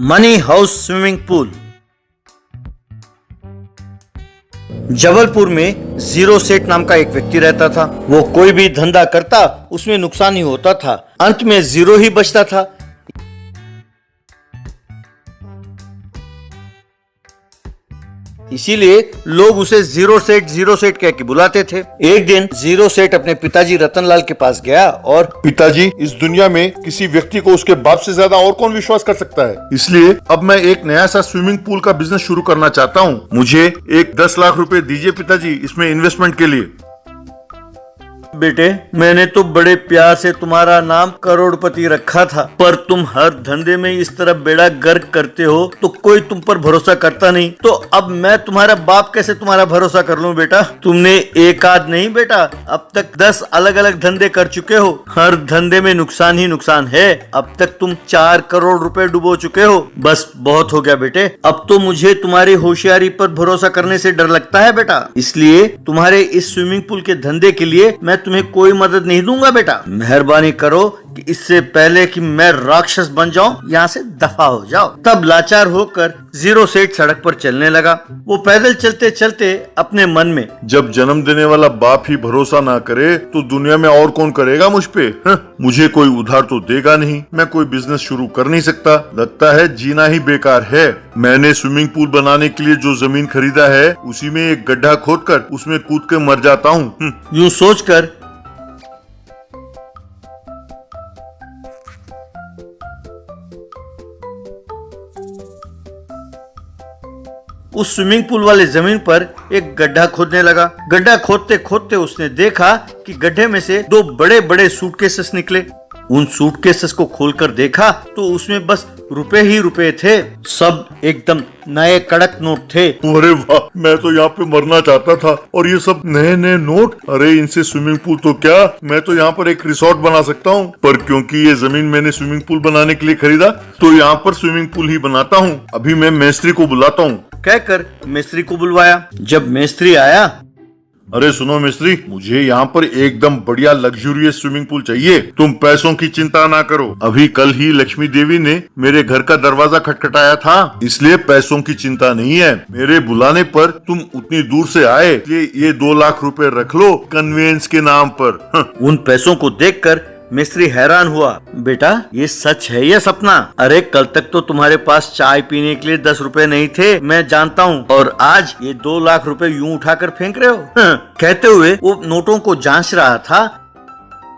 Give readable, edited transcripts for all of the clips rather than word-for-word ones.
Money house swimming pool. Jabalpur में zero सेठ नाम का एक व्यक्ति रहता था। वो कोई भी धंधा करता उसमें नुकसान ही होता था, अंत में जीरो ही बचता था। इसीलिए लोग उसे जीरो सेठ कह के बुलाते थे। एक दिन जीरो सेठ अपने पिताजी रतनलाल के पास गया और पिताजी, इस दुनिया में किसी व्यक्ति को उसके बाप से ज्यादा और कौन विश्वास कर सकता है। इसलिए अब मैं एक नया सा स्विमिंग पूल का बिजनेस शुरू करना चाहता हूँ। मुझे एक 10 लाख रुपए दीजिए पिताजी, इसमें इन्वेस्टमेंट के लिए। बेटे, मैंने तो बड़े प्यार से तुम्हारा नाम करोड़पति रखा था, पर तुम हर धंधे में इस तरह बेड़ा गर्क करते हो तो कोई तुम पर भरोसा करता नहीं। तो अब मैं तुम्हारा बाप कैसे तुम्हारा भरोसा कर लूं बेटा। तुमने एक आध नहीं बेटा, अब तक 10 अलग अलग धंधे कर चुके हो। हर धंधे में नुकसान ही नुकसान है। अब तक तुम 4 करोड़ रुपए डुबो चुके हो। बस बहुत हो गया बेटे, अब तो मुझे तुम्हारी होशियारी पर भरोसा करने से डर लगता है बेटा। इसलिए तुम्हारे इस स्विमिंग पूल के धंधे के लिए मैं तुम्हें कोई मदद नहीं दूंगा बेटा। मेहरबानी करो कि इससे पहले कि मैं राक्षस बन जाऊं, यहाँ से दफा हो जाओ। तब लाचार होकर जीरो सेठ सड़क पर चलने लगा। वो पैदल चलते चलते अपने मन में, जब जन्म देने वाला बाप ही भरोसा ना करे तो दुनिया में और कौन करेगा मुझ पे। मुझे कोई उधार तो देगा नहीं, मैं कोई बिजनेस शुरू कर नहीं सकता। लगता है जीना ही बेकार है। मैंने स्विमिंग पूल बनाने के लिए जो जमीन खरीदा है उसी में एक गड्ढा खोदकर उसमें कूद के मर जाता हूँ। यूं सोचकर उस स्विमिंग पूल वाले जमीन पर एक गड्ढा खोदने लगा। गड्ढा खोदते खोदते उसने देखा कि गड्ढे में से 2 बड़े बड़े सूटकेसेस निकले। उन सूटकेसेस को खोलकर देखा तो उसमें बस रुपए ही रुपए थे। सब एकदम नए कड़क नोट थे। अरे वाह, मैं तो यहाँ पे मरना चाहता था और ये सब नए नए नोट। अरे इनसे स्विमिंग पूल तो क्या, मैं तो यहाँ पर एक रिसोर्ट बना सकता हूँ। पर क्योंकि ये जमीन मैंने स्विमिंग पूल बनाने के लिए खरीदा तो यहाँ पर स्विमिंग पूल ही बनाता हूँ। अभी मैं मिस्त्री को बुलाता हूँ। कहकर मिस्त्री को बुलवाया। जब मिस्त्री आया, अरे सुनो मिस्त्री, मुझे यहाँ पर एकदम बढ़िया लग्जूरियस स्विमिंग पूल चाहिए। तुम पैसों की चिंता ना करो। अभी कल ही लक्ष्मी देवी ने मेरे घर का दरवाजा खटखटाया था, इसलिए पैसों की चिंता नहीं है। मेरे बुलाने पर तुम उतनी दूर से आए, ये 2 लाख रुपए रख लो कन्वेंस के नाम पर। उन पैसों को देखकर मिस्त्री हैरान हुआ। बेटा, ये सच है या सपना? अरे कल तक तो तुम्हारे पास चाय पीने के लिए 10 रुपए नहीं थे, मैं जानता हूँ, और आज ये 2 लाख रुपए यूं उठाकर फेंक रहे हो। कहते हुए वो नोटों को जांच रहा था।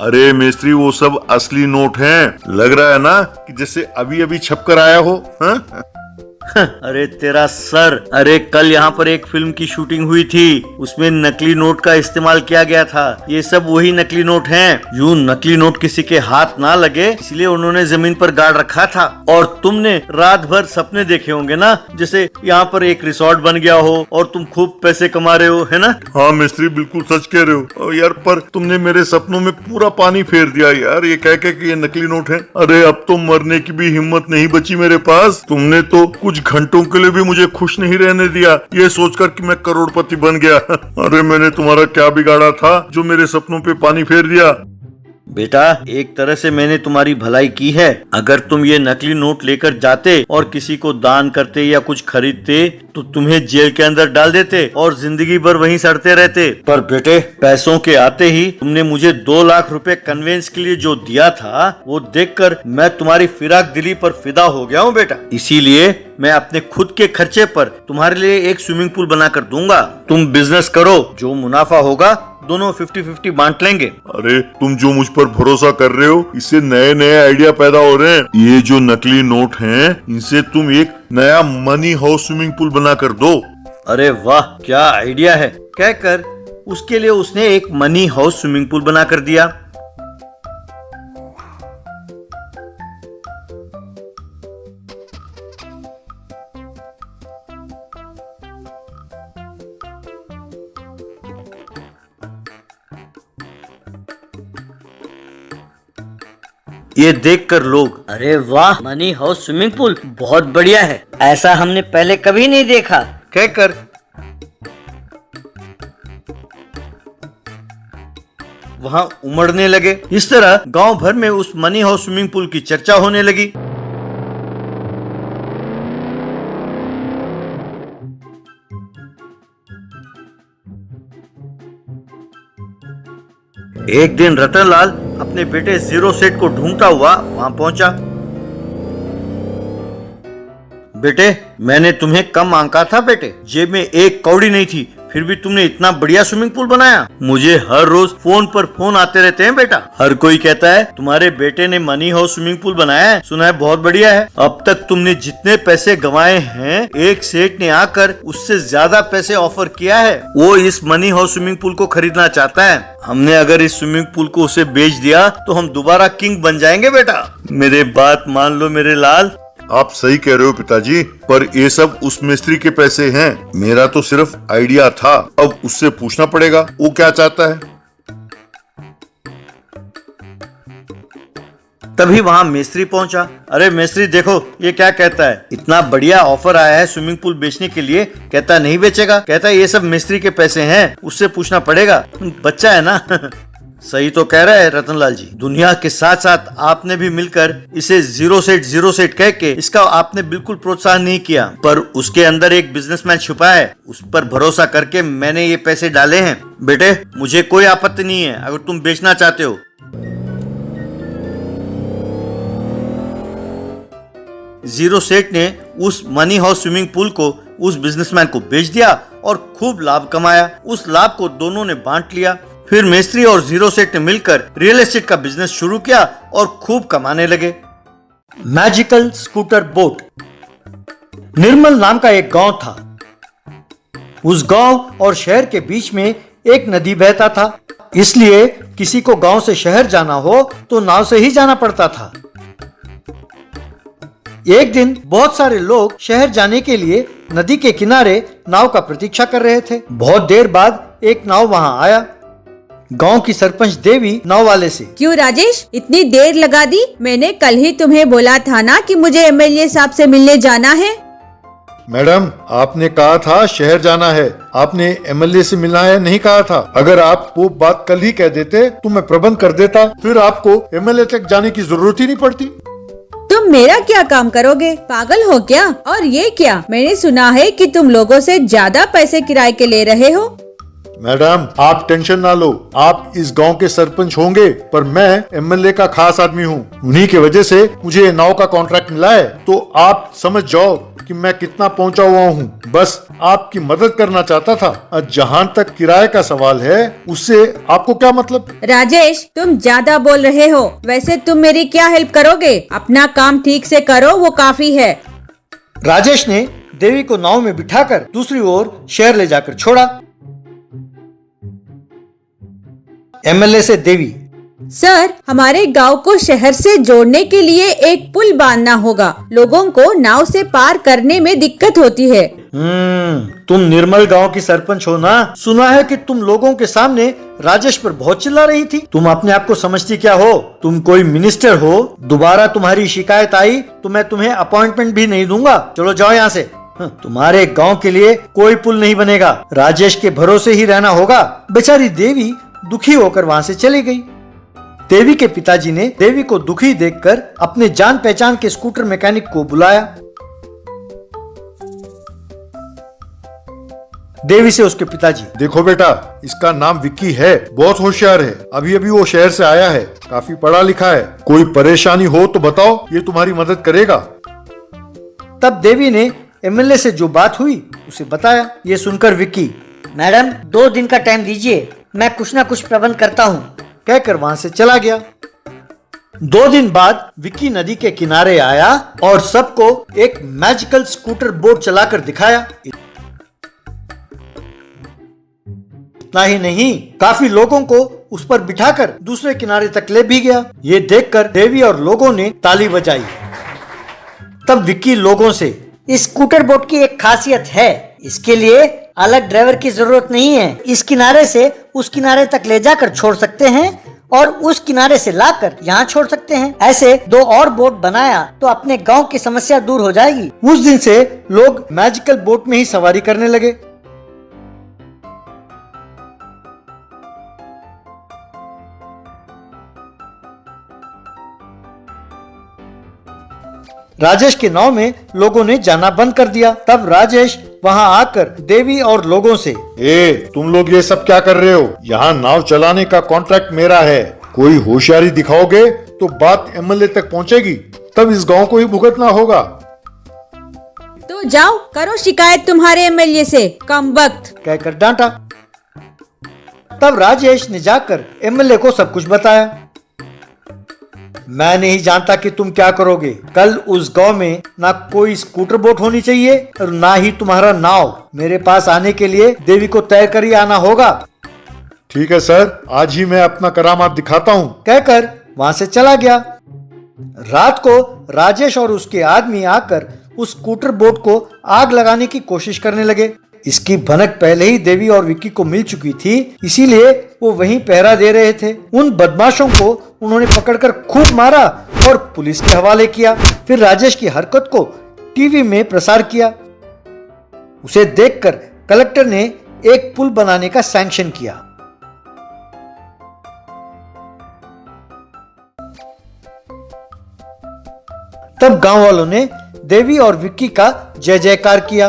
अरे मिस्त्री, वो सब असली नोट हैं। लग रहा है ना कि जैसे अभी अभी छप कर आया हो। अरे तेरा सर, अरे कल यहाँ पर एक फिल्म की शूटिंग हुई थी, उसमें नकली नोट का इस्तेमाल किया गया था। ये सब वही नकली नोट हैं। यूं नकली नोट किसी के हाथ ना लगे इसलिए उन्होंने जमीन पर गाड़ रखा था। और तुमने रात भर सपने देखे होंगे ना, जैसे यहाँ पर एक रिसोर्ट बन गया हो और तुम खूब पैसे कमा रहे हो, है ना? हाँ मिस्त्री, बिल्कुल सच कह रहे हो यार, पर तुमने मेरे सपनों में पूरा पानी फेर दिया यार, ये कह के कि ये नकली नोट है। अरे अब तो मरने की भी हिम्मत नहीं बची मेरे पास। तुमने तो कुछ घंटों के लिए भी मुझे खुश नहीं रहने दिया, ये सोचकर कि मैं करोड़पति बन गया। अरे मैंने तुम्हारा क्या बिगाड़ा था जो मेरे सपनों पे पानी फेर दिया? बेटा, एक तरह से मैंने तुम्हारी भलाई की है। अगर तुम ये नकली नोट लेकर जाते और किसी को दान करते या कुछ खरीदते तो तुम्हें जेल के अंदर डाल देते और जिंदगी भर वहीं सड़ते रहते। पर बेटे, पैसों के आते ही तुमने मुझे 2 लाख रुपए कन्वेंस के लिए जो दिया था वो देखकर मैं तुम्हारी फिराक दिली पर फिदा हो गया हूँ बेटा। इसीलिए मैं अपने खुद के खर्चे पर तुम्हारे लिए एक स्विमिंग पूल बनाकर दूंगा। तुम बिजनेस करो, जो मुनाफा होगा दोनों 50-50 बांट लेंगे। अरे तुम जो मुझ पर भरोसा कर रहे हो, इससे नए नए आइडिया पैदा हो रहे हैं। ये जो नकली नोट हैं, इनसे तुम एक नया मनी हाउस स्विमिंग पूल बना कर दो। अरे वाह, क्या आइडिया है। कहकर उसके लिए उसने एक मनी हाउस स्विमिंग पूल बना कर दिया। ये देखकर लोग, अरे वाह, मनी हाउस स्विमिंग पूल बहुत बढ़िया है, ऐसा हमने पहले कभी नहीं देखा, कहकर वहां उमड़ने लगे। इस तरह गांव भर में उस मनी हाउस स्विमिंग पूल की चर्चा होने लगी। एक दिन रतनलाल अपने बेटे जीरो सेठ को ढूंढता हुआ वहां पहुंचा। बेटे, मैंने तुम्हें कम आंका था बेटे, जेब में एक कौड़ी नहीं थी, फिर भी तुमने इतना बढ़िया स्विमिंग पूल बनाया। मुझे हर रोज फोन पर फोन आते रहते हैं बेटा। हर कोई कहता है तुम्हारे बेटे ने मनी हाउस स्विमिंग पूल बनाया है, सुना है बहुत बढ़िया है। अब तक तुमने जितने पैसे गंवाए हैं, एक सेठ ने आकर उससे ज्यादा पैसे ऑफर किया है। वो इस मनी हाउस स्विमिंग पूल को खरीदना चाहता है। हमने अगर इस स्विमिंग पूल को उसे बेच दिया तो हम दोबारा किंग बन जाएंगे बेटा। मेरे बात मान लो मेरे लाल। आप सही कह रहे हो पिताजी, पर ये सब उस मिस्त्री के पैसे हैं। मेरा तो सिर्फ आइडिया था। अब उससे पूछना पड़ेगा वो क्या चाहता है। तभी वहां मिस्त्री पहुंचा। अरे मिस्त्री देखो ये क्या कहता है, इतना बढ़िया ऑफर आया है स्विमिंग पूल बेचने के लिए। कहता नहीं बेचेगा, कहता है ये सब मिस्त्री के पैसे हैं, उससे पूछना पड़ेगा। बच्चा है ना। सही तो कह रहा है रतनलाल जी। दुनिया के साथ साथ आपने भी मिलकर इसे जीरो सेट कह के इसका आपने बिल्कुल प्रोत्साहन नहीं किया, पर उसके अंदर एक बिजनेसमैन छुपा है। उस पर भरोसा करके मैंने ये पैसे डाले हैं। बेटे, मुझे कोई आपत्ति नहीं है अगर तुम बेचना चाहते हो। जीरो सेठ ने उस मनी हाउस स्विमिंग पूल को उस बिजनेसमैन को बेच दिया और खूब लाभ कमाया। उस लाभ को दोनों ने बांट लिया। फिर मिस्त्री और जीरो सेठ ने मिलकर रियल एस्टेट का बिजनेस शुरू किया और खूब कमाने लगे। Magical scooter boat. निर्मल नाम का एक गांव था। उस गांव और शहर के बीच में एक नदी बहता था, इसलिए किसी को गांव से शहर जाना हो तो नाव से ही जाना पड़ता था। एक दिन बहुत सारे लोग शहर जाने के लिए नदी के किनारे नाव का प्रतीक्षा कर रहे थे। बहुत देर बाद एक नाव वहां आया। गांव की सरपंच देवी नाव वाले से, क्यों राजेश, इतनी देर लगा दी? मैंने कल ही तुम्हें बोला था ना कि मुझे एमएलए साहब से मिलने जाना है। मैडम, आपने कहा था शहर जाना है, आपने एमएलए से मिलना है नहीं कहा था। अगर आप वो बात कल ही कह देते तो मैं प्रबंध कर देता, फिर आपको एमएलए तक जाने की जरूरत ही नहीं पड़ती। तुम मेरा क्या काम करोगे? पागल हो क्या? और ये क्या, मैंने सुना है कि तुम लोगों से ज्यादा पैसे किराए के ले रहे हो। मैडम, आप टेंशन ना लो। आप इस गांव के सरपंच होंगे, पर मैं एमएलए का खास आदमी हूँ। उन्हीं की वजह से मुझे ये नाव का कॉन्ट्रैक्ट मिला है, तो आप समझ जाओ कि मैं कितना पहुंचा हुआ हूँ। बस आपकी मदद करना चाहता था। जहाँ तक किराए का सवाल है, उससे आपको क्या मतलब? राजेश, तुम ज्यादा बोल रहे हो। वैसे तुम मेरी क्या हेल्प करोगे? अपना काम ठीक से करो, वो काफी है। राजेश ने देवी को नाव में बिठाकर दूसरी ओर शहर ले जाकर छोड़ा। एमएलए से देवी, सर, हमारे गांव को शहर से जोड़ने के लिए एक पुल बांधना होगा। लोगों को नाव से पार करने में दिक्कत होती है। तुम निर्मल गांव की सरपंच हो ना? सुना है कि तुम लोगों के सामने राजेश पर बहुत चिल्ला रही थी। तुम अपने आप को समझती क्या हो? तुम कोई मिनिस्टर हो? दोबारा तुम्हारी शिकायत आई तो मैं तुम्हें अपॉइंटमेंट भी नहीं दूंगा। चलो जाओ यहाँ से। तुम्हारे गांव के लिए कोई पुल नहीं बनेगा। राजेश के भरोसे ही रहना होगा। बेचारी देवी दुखी होकर वहां से चली गई। देवी के पिताजी ने देवी को दुखी देखकर अपने जान पहचान के स्कूटर मैकेनिक को बुलाया। देवी से उसके पिताजी, देखो बेटा, इसका नाम विक्की है, बहुत होशियार है। अभी अभी वो शहर से आया है, काफी पढ़ा लिखा है। कोई परेशानी हो तो बताओ, ये तुम्हारी मदद करेगा। तब देवी ने एमएलए से जो बात हुई उसे बताया। ये सुनकर विक्की, मैडम 2 दिन का टाइम दीजिए, मैं कुछ ना कुछ प्रबंध करता हूँ, कहकर वहां से चला गया। 2 दिन बाद विक्की नदी के किनारे आया और सबको एक मैजिकल स्कूटर बोट चलाकर दिखाया। इतना ही नहीं, काफी लोगों को उस पर बिठाकर दूसरे किनारे तक ले भी गया। ये देखकर देवी और लोगों ने ताली बजाई। तब विक्की लोगों से, इस स्कूटर बोट की एक खासियत है, इसके लिए अलग ड्राइवर की जरूरत नहीं है। इस किनारे से उस किनारे तक ले जाकर छोड़ सकते हैं और उस किनारे से लाकर यहाँ छोड़ सकते हैं। ऐसे 2 और बोट बनाया तो अपने गांव की समस्या दूर हो जाएगी। उस दिन से लोग मैजिकल बोट में ही सवारी करने लगे। राजेश के नाव में लोगों ने जाना बंद कर दिया। तब राजेश वहां आकर देवी और लोगों से, तुम लोग ये सब क्या कर रहे हो? यहाँ नाव चलाने का कॉन्ट्रैक्ट मेरा है। कोई होशियारी दिखाओगे तो बात एमएलए तक पहुँचेगी, तब इस गांव को ही भुगतना होगा। तो जाओ करो शिकायत तुम्हारे एमएलए से, कम वक्त। कहकर डांटा। तब राजेश ने जाकर एमएलए को सब कुछ बताया। मैं नहीं जानता कि तुम क्या करोगे। कल उस गांव में ना कोई स्कूटर बोट होनी चाहिए और ना ही तुम्हारा नाव। मेरे पास आने के लिए देवी को तैर कर ही आना होगा। ठीक है सर, आज ही मैं अपना करामात दिखाता हूँ, कहकर वहां से चला गया। रात को राजेश और उसके आदमी आकर उस स्कूटर बोट को आग लगाने की कोशिश करने लगे। इसकी भनक पहले ही देवी और विक्की को मिल चुकी थी, इसीलिए वो वहीं पहरा दे रहे थे। उन बदमाशों को उन्होंने पकड़कर खूब मारा और पुलिस के हवाले किया। फिर राजेश की हरकत को टीवी में प्रसार किया। उसे देखकर कलेक्टर ने एक पुल बनाने का सैंक्शन किया। तब गांव वालों ने देवी और विक्की का जय जयकार किया।